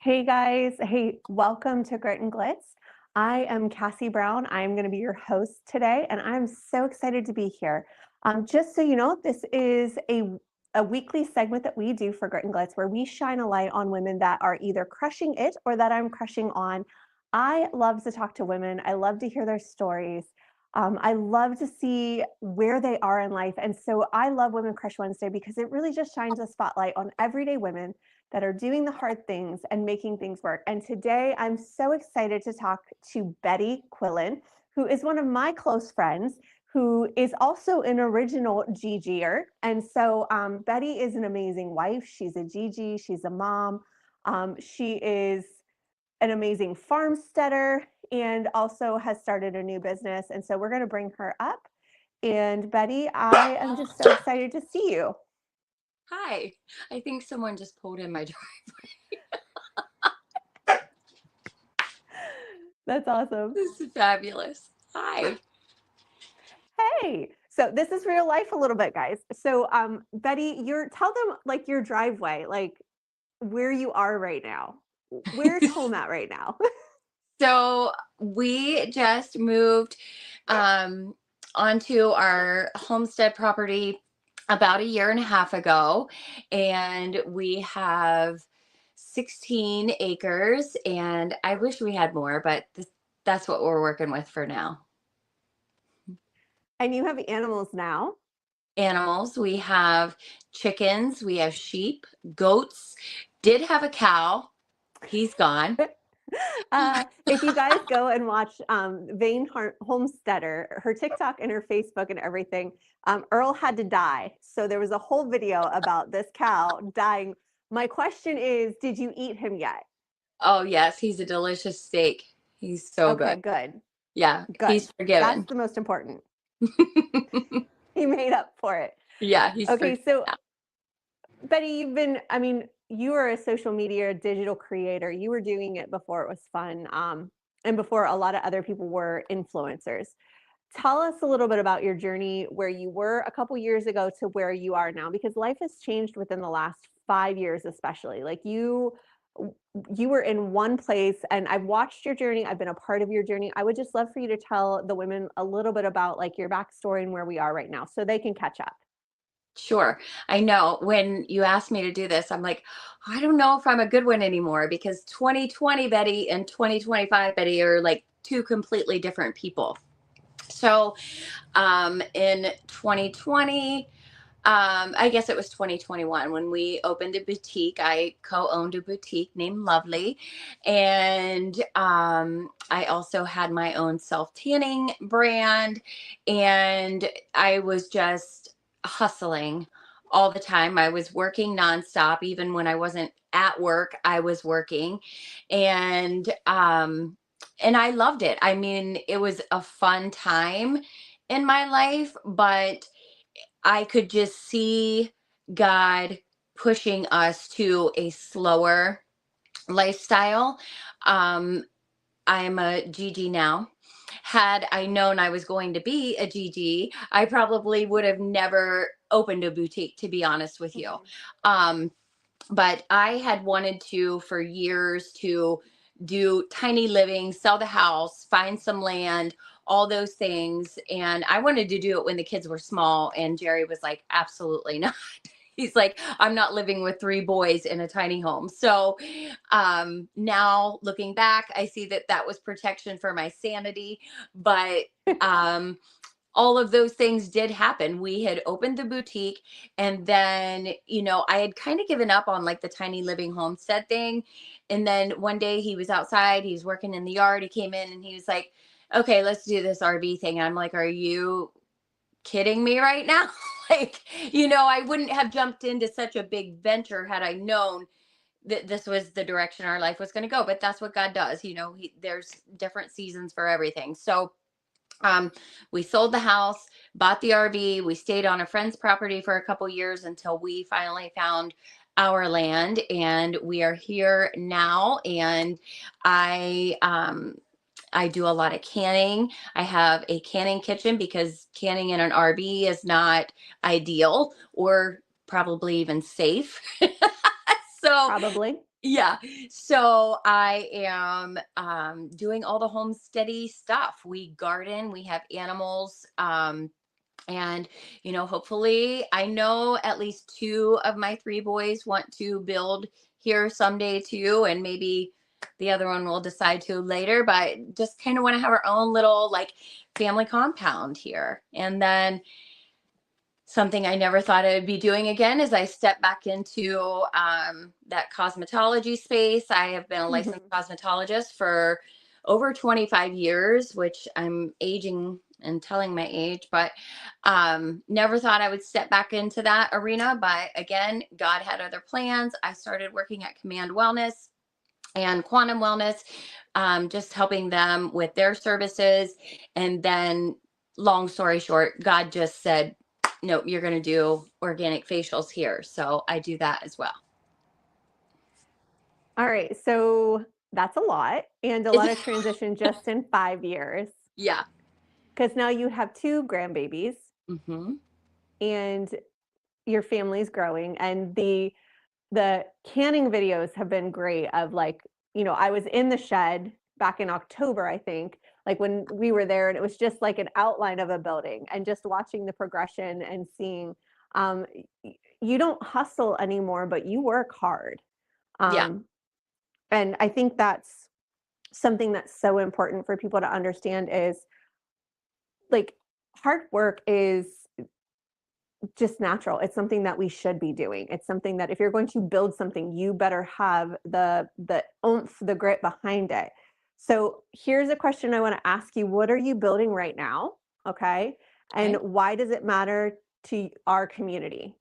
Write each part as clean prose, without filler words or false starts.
Hey guys, hey, welcome to Grit and Glitz. I am Cassie Brown. I'm going to be your host today, and I'm so excited to be here. Just so you know, this is a weekly segment that we do for Grit and Glitz where we shine a light on women that are either crushing it or that I'm crushing on. I love to talk to women. I love to hear their stories. I love to see where they are in life. And so I love Women Crush Wednesday because it really just shines a spotlight on everyday women that are doing the hard things and making things work. And today I'm so excited to talk to Betty Quillen, who is one of my close friends, who is also an original Gigier. And so Betty is an amazing wife. She's a Gigi, she's a mom. She is an amazing farmsteader and also has started a new business. And so we're going to bring her up. And Betty, I am just so excited to see you. Hi. I think someone just pulled in my driveway. That's awesome. This is fabulous. Hi. Hey, so this is real life a little bit, guys. So Betty, tell them like your driveway, like where you are right now. Where's home at right now? So we just moved onto our homestead property about a year and a half ago, and we have 16 acres, and I wish we had more, but that's what we're working with for now. And you have animals now? Animals, we have chickens, we have sheep, goats, did have a cow. He's gone. If you guys go and watch Vane Homesteader, her TikTok and her Facebook and everything, Earl had to die. So there was a whole video about this cow dying. My question is, did you eat him yet? Oh, yes. He's a delicious steak. He's so Okay, good. good. Yeah. Good. He's forgiven. That's the most important. He made up for it. Yeah. He's Okay, forgiven. so Betty, you were a social media digital creator. You were doing it before it was fun, and before a lot of other people were influencers. Tell us a little bit about your journey, where you were a couple years ago to where you are now, because life has changed within the last 5 years, especially. Like you were in one place, and I've watched your journey. I've been a part of your journey. I would just love for you to tell the women a little bit about like your backstory and where we are right now, so they can catch up. Sure. I know when you asked me to do this, I'm like, I don't know if I'm a good one anymore because 2020 Betty and 2025 Betty are like two completely different people. So in 2020, I guess it was 2021 when we opened a boutique. I co-owned a boutique named Lovely. And I also had my own self-tanning brand. And I was just hustling all the time. I was working nonstop. Even when I wasn't at work, I was working. And I loved it. I mean, it was a fun time in my life, but I could just see God pushing us to a slower lifestyle. Um, I'm a Gigi now. Had I known I was going to be a Gigi, I probably would have never opened a boutique, to be honest with you. Um, but I had wanted to for years to do tiny living, sell the house, find some land, all those things. And I wanted to do it when the kids were small. And Jerry was like, absolutely not. He's like, I'm not living with 3 boys in a tiny home. So now looking back, I see that that was protection for my sanity. But all of those things did happen. We had opened the boutique, and then, I had kind of given up on like the tiny living homestead thing. And then one day he was outside, he was working in the yard. He came in and he was like, okay, let's do this RV thing. And I'm like, are you kidding me right now? Like, I wouldn't have jumped into such a big venture had I known that this was the direction our life was going to go. But that's what God does. There's different seasons for everything. So we sold the house, bought the RV. We stayed on a friend's property for a couple years until we finally found our land, and we are here now. And I do a lot of canning. I have a canning kitchen because canning in an RV is not ideal or probably even safe. So Probably. Yeah. So I am doing all the homesteady stuff. We garden, we have animals. And, hopefully, I know at least two of my three boys want to build here someday too. And maybe the other one will decide to later, but just kind of want to have our own little like family compound here. And then something I never thought I would be doing again is I step back into that cosmetology space. I have been a licensed Mhm. cosmetologist for over 25 years, which I'm aging and telling my age, but never thought I would step back into that arena. But again, God had other plans. I started working at Command Wellness and Quantum Wellness, just helping them with their services. And then, long story short, God just said, "Nope, you're going to do organic facials here." So I do that as well. All right, so that's a lot and a lot It's, of transition just in 5 years. yeah. Because now you have two grandbabies Hmm. and your family's growing, and the canning videos have been great of like, I was in the shed back in October, I think, like when we were there, and it was just like an outline of a building and just watching the progression and seeing um, you don't hustle anymore, but you work hard. Yeah. Um, and I think that's something that's so important for people to understand is like hard work is just natural. It's something that we should be doing. It's something that if you're going to build something, you better have the oomph, the grit behind it. So here's a question I want to ask you. What are you building right now? Okay. And Okay. why does it matter to our community?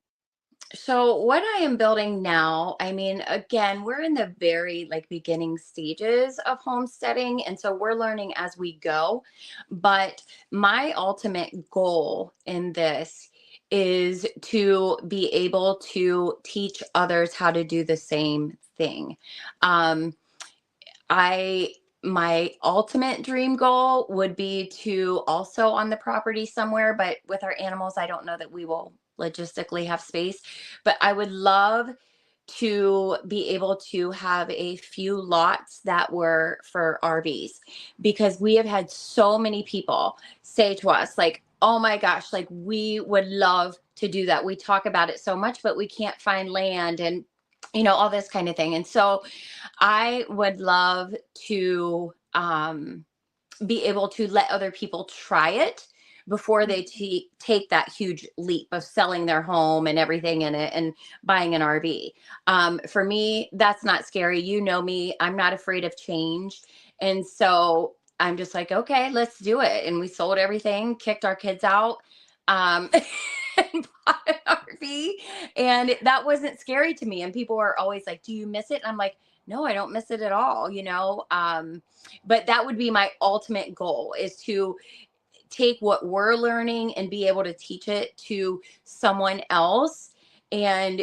So what I am building now, I mean, again, we're in the very like beginning stages of homesteading, and so we're learning as we go. But my ultimate goal in this is to be able to teach others how to do the same thing. Um, I My ultimate dream goal would be to also on the property somewhere, but with our animals, I don't know that we will logistically have space. But I would love to be able to have a few lots that were for RVs because we have had so many people say to us, like, oh my gosh, like we would love to do that. We talk about it so much, but we can't find land and all this kind of thing. And so I would love to be able to let other people try it before they take that huge leap of selling their home and everything in it and buying an RV. For me, that's not scary. You know me, I'm not afraid of change. And so I'm just like, okay, let's do it. And we sold everything, kicked our kids out. Um, and bought an RV, and that wasn't scary to me. And people are always like, "Do you miss it?" And I'm like, "No, I don't miss it at all." But that would be my ultimate goal is to take what we're learning and be able to teach it to someone else. And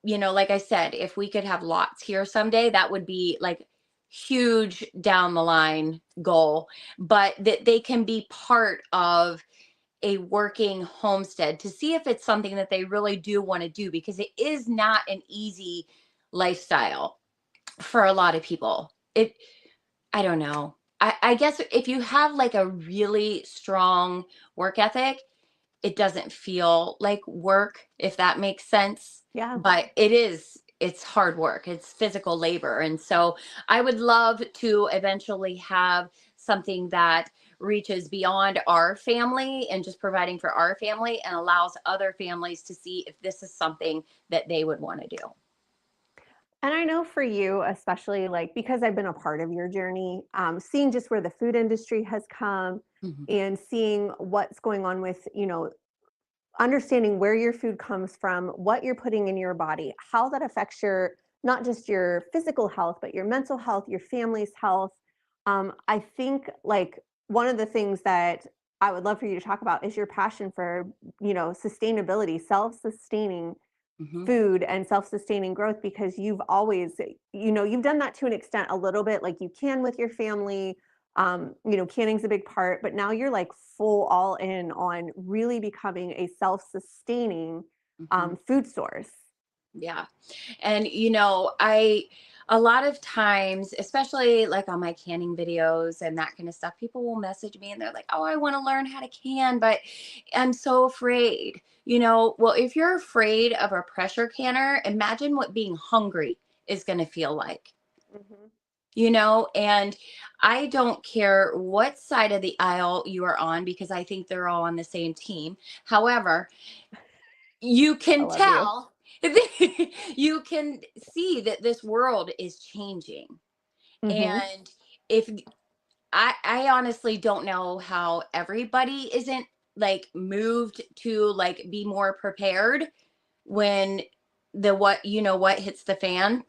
like I said, if we could have lots here someday, that would be like huge down the line goal, but that they can be part of a working homestead to see if it's something that they really do want to do, because it is not an easy lifestyle for a lot of people. I don't know. I guess if you have like a really strong work ethic, it doesn't feel like work, if that makes sense. Yeah. But it's hard work, it's physical labor. And so I would love to eventually have something that reaches beyond our family and just providing for our family and allows other families to see if this is something that they would want to do. And I know for you, especially like because I've been a part of your journey, seeing just where the food industry has come Mhm. and seeing what's going on with, understanding where your food comes from, what you're putting in your body, how that affects your not just your physical health, but your mental health, your family's health. I think like one of the things that I would love for you to talk about is your passion for, sustainability, self-sustaining Mhm. food and self-sustaining growth because you've always, you've done that to an extent a little bit like you can with your family. Canning's a big part, but now you're like full all in on really becoming a self-sustaining Mhm. food source. Yeah. And I a lot of times, especially like on my canning videos and that kind of stuff, people will message me and they're like, oh, I want to learn how to can, but I'm so afraid. Well, if you're afraid of a pressure canner, imagine what being hungry is going to feel like. Mhm. And I don't care what side of the aisle you are on because I think they're all on the same team. However, you I can love you. tell, you can see that this world is changing. Mhm. And if I honestly don't know how everybody isn't like moved to like be more prepared when what hits the fan.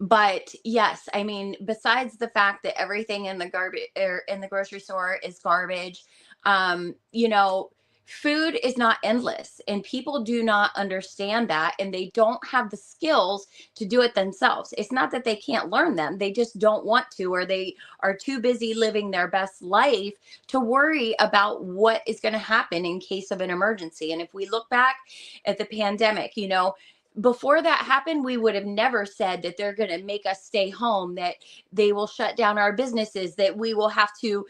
But yes, I mean, besides the fact that everything in the garbage or in the grocery store is garbage, um, you know, food is not endless and people do not understand that and they don't have the skills to do it themselves. It's not that they can't learn them. They just don't want to, or they are too busy living their best life to worry about what is going to happen in case of an emergency. And if we look back at the pandemic, before that happened, we would have never said that they're going to make us stay home, that they will shut down our businesses, that we will have to,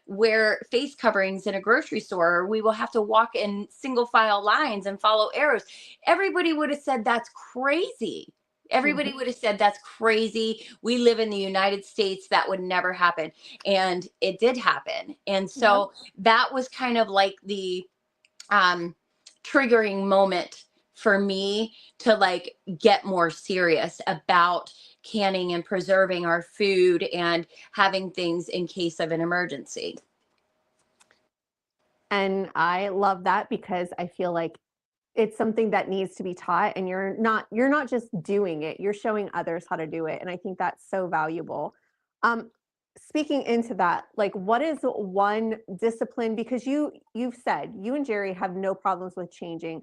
wear face coverings in a grocery store, or we will have to walk in single file lines and follow arrows. Everybody would have said that's crazy. Everybody Mhm. would have said that's crazy. We live in the United States. That would never happen. And it did happen. And Yep. so that was kind of like the um, triggering moment for me to like get more serious about canning and preserving our food and having things in case of an emergency. And I love that because I feel like it's something that needs to be taught, and you're not just doing it, you're showing others how to do it, and I think that's so valuable. um Speaking into that, like, what is one discipline, because you've said you and Jerry have no problems with changing.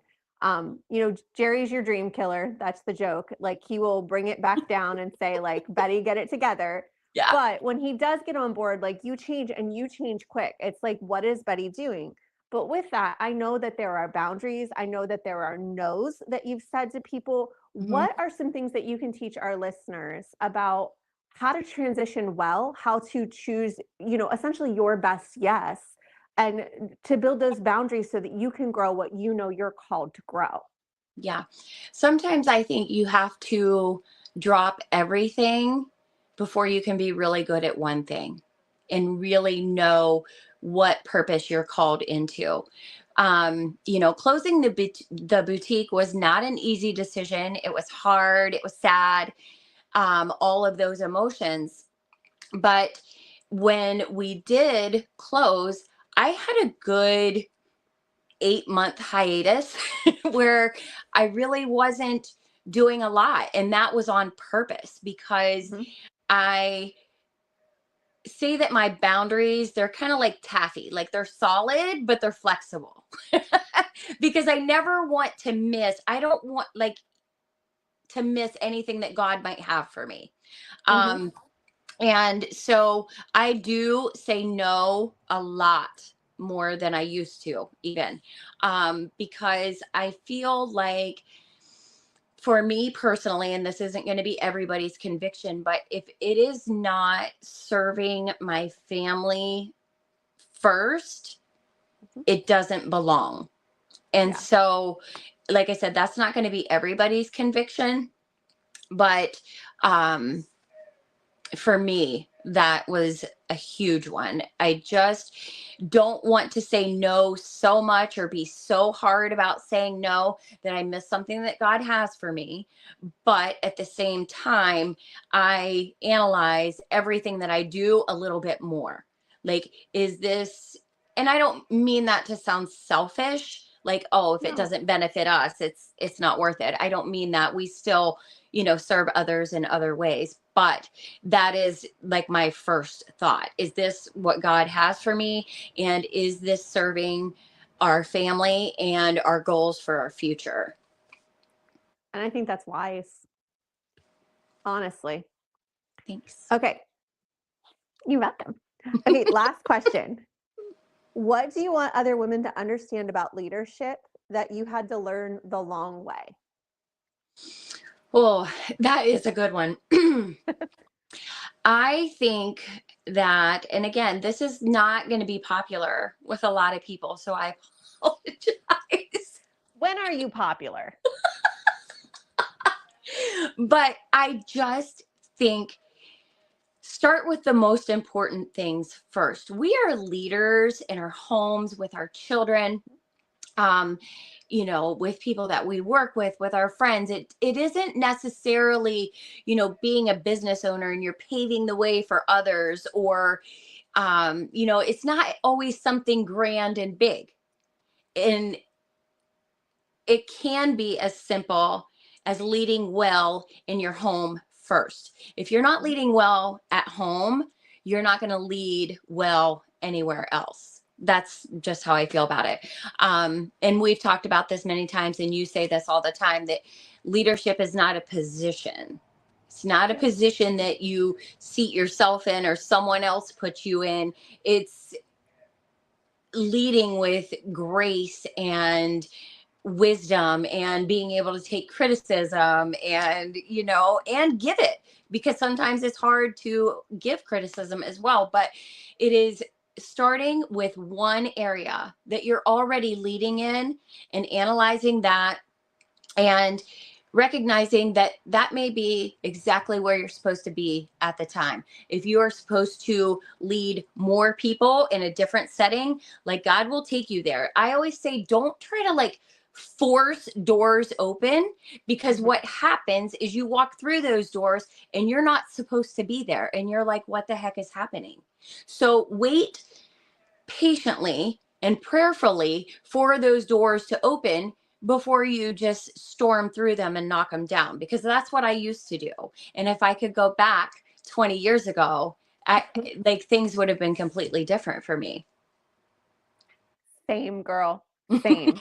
Jerry's your dream killer, that's the joke. Like, he will bring it back down and say, like, Betty, get it together. Yeah. But when he does get on board, like, you change, and you change quick. It's like, what is Betty doing? But with that, I know that there are boundaries. I know that there are no's that you've said to people. Mhm. What are some things that you can teach our listeners about how to transition well, how to choose, essentially your best yes, and to build those boundaries so that you can grow what you're called to grow? Yeah. Sometimes I think you have to drop everything before you can be really good at one thing and really know what purpose you're called into. Closing the boutique was not an easy decision. It was hard. It was sad. All of those emotions. But when we did close, I had a good 8-month hiatus where I really wasn't doing a lot. And that was on purpose because Mhm. I say that my boundaries, they're kind of like taffy, like they're solid, but they're flexible because I never want to miss, I don't want like to miss anything that God might have for me. Mhm. Um, And so I do say no a lot more than I used to, even because I feel like for me personally, and this isn't going to be everybody's conviction, but if it is not serving my family first, Mhm. it doesn't belong. And Yeah. so, like I said, that's not going to be everybody's conviction, but um, for me, that was a huge one. I just don't want to say no so much or be so hard about saying no that I miss something that God has for me. But at the same time, I analyze everything that I do a little bit more. Like, is this, and I don't mean that to sound selfish, like, oh, if it No. doesn't benefit us, it's not worth it. I don't mean that. We still, serve others in other ways. But that is like my first thought. Is this what God has for me? And is this serving our family and our goals for our future? And I think that's wise, honestly. Thanks. Okay, you're welcome. Okay, last question. What do you want other women to understand about leadership that you had to learn the long way? Oh, that is a good one. I think that, and again, this is not going to be popular with a lot of people, so I apologize. When are you popular? But I just think start with the most important things first. We are leaders in our homes with our children, um, with people that we work with our friends. It isn't necessarily, being a business owner and you're paving the way for others, or it's not always something grand and big. And it can be as simple as leading well in your home first. If you're not leading well at home, you're not going to lead well anywhere else. That's just how I feel about it. And we've talked about this many times, and you say this all the time, that leadership is not a position. It's not a Yeah. position that you seat yourself in or someone else puts you in. It's leading with grace and wisdom and being able to take criticism and give it, because sometimes it's hard to give criticism as well. But it is starting with one area that you're already leading in and analyzing that, and recognizing that that may be exactly where you're supposed to be at the time. If you are supposed to lead more people in a different setting, like, God will take you there. I always say, don't try to force doors open, because Mhm. what happens is you walk through those doors and you're not supposed to be there, and you're like, what the heck is happening? So wait patiently and prayerfully for those doors to open before you just storm through them and knock them down, because that's what I used to do. And if I could go back 20 years ago, things would have been completely different for me. Same, girl. Same.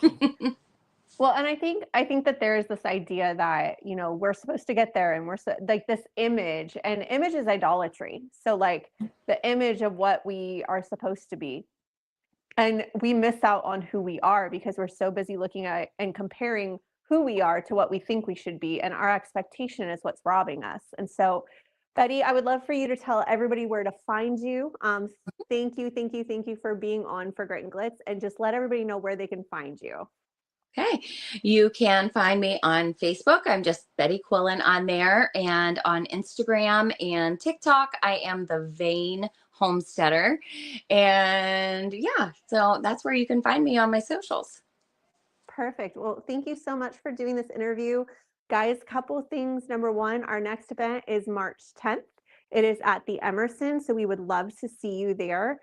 Well, and I think that there is this idea that, we're supposed to get there, and like this image, and image is idolatry. So like the image of what we are supposed to be. And we miss out on who we are because we're so busy looking at and comparing who we are to what we think we should be. And our expectation is what's robbing us. And so, Betty, I would love for you to tell everybody where to find you. Thank you, thank you, thank you for being on for Grit and Glitz, and just let everybody know where they can find you. Okay. You can find me on Facebook. I'm just Betty Quillen on there. And on Instagram and TikTok, I am the Vain Homesteader. And yeah, so that's where you can find me on my socials. Perfect. Well, thank you so much for doing this interview. Guys, couple things. Number one, our next event is March 10th. It is at the Emerson, so we would love to see you there.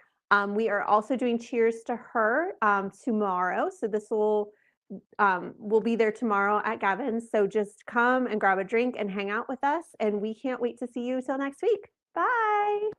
We are also doing Cheers to Her tomorrow. So this we'll be there tomorrow at Gavin's. So just come and grab a drink and hang out with us. And we can't wait to see you till next week. Bye.